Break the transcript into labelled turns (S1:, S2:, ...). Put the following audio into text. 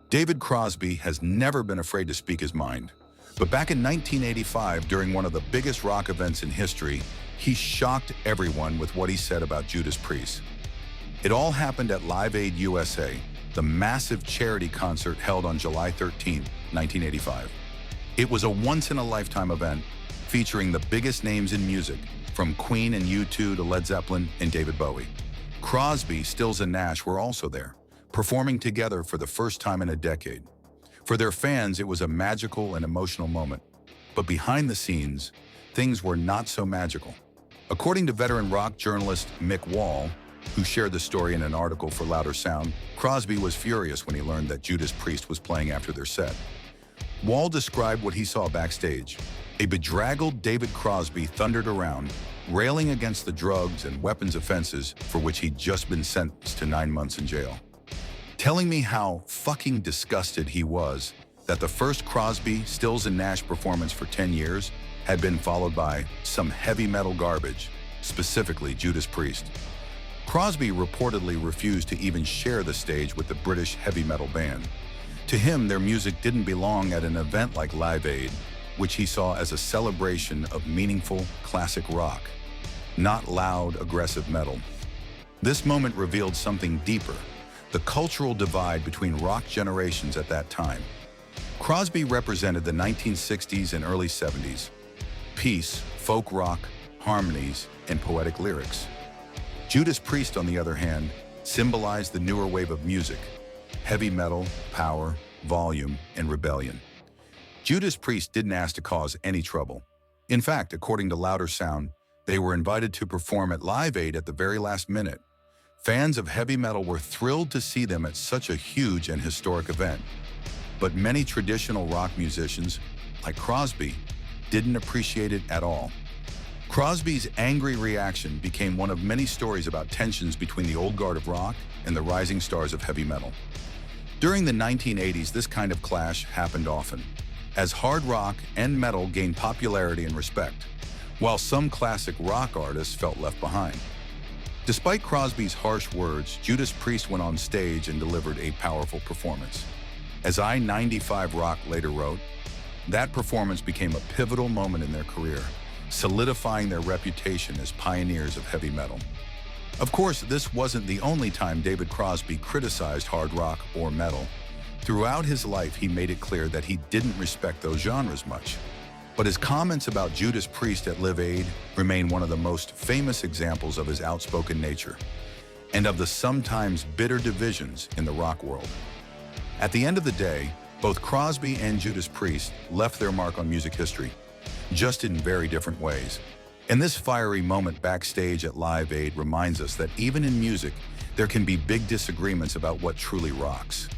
S1: David Crosby has never been afraid to speak his mind. But back in 1985, during one of the biggest rock events in history, he shocked everyone with what he said about Judas Priest. It all happened at Live Aid USA, the massive charity concert held on July 13, 1985. It was a once-in-a-lifetime event featuring the biggest names in music, from Queen and U2 to Led Zeppelin and David Bowie. Crosby, Stills and Nash were also there, performing together for the first time in a decade. For their fans, it was a magical and emotional moment. But behind the scenes, things were not so magical. According to veteran rock journalist Mick Wall, who shared the story in an article for Louder Sound, Crosby was furious when he learned that Judas Priest was playing after their set. Wall described what he saw backstage. A bedraggled David Crosby thundered around, railing against the drugs and weapons offenses for which he'd just been sentenced to 9 months in jail. Telling me how fucking disgusted he was that the first Crosby, Stills and Nash performance for 10 years had been followed by some heavy metal garbage, specifically Judas Priest. Crosby reportedly refused to even share the stage with the British heavy metal band. To him, their music didn't belong at an event like Live Aid, which he saw as a celebration of meaningful, classic rock, not loud, aggressive metal. This moment revealed something deeper, the cultural divide between rock generations at that time. Crosby represented the 1960s and early 70s. Peace, folk rock, harmonies, and poetic lyrics. Judas Priest, on the other hand, symbolized the newer wave of music, heavy metal, power, volume, and rebellion. Judas Priest didn't ask to cause any trouble. In fact, according to Louder Sound, they were invited to perform at Live Aid at the very last minute. Fans of heavy metal were thrilled to see them at such a huge and historic event. But many traditional rock musicians, like Crosby, didn't appreciate it at all. Crosby's angry reaction became one of many stories about tensions between the old guard of rock and the rising stars of heavy metal. During the 1980s, this kind of clash happened often, as hard rock and metal gained popularity and respect, while some classic rock artists felt left behind. Despite Crosby's harsh words, Judas Priest went on stage and delivered a powerful performance. As I-95 Rock later wrote, that performance became a pivotal moment in their career, solidifying their reputation as pioneers of heavy metal. Of course, this wasn't the only time David Crosby criticized hard rock or metal. Throughout his life, he made it clear that he didn't respect those genres much. But his comments about Judas Priest at Live Aid remain one of the most famous examples of his outspoken nature and of the sometimes bitter divisions in the rock world. At the end of the day, both Crosby and Judas Priest left their mark on music history, just in very different ways. And this fiery moment backstage at Live Aid reminds us that even in music, there can be big disagreements about what truly rocks.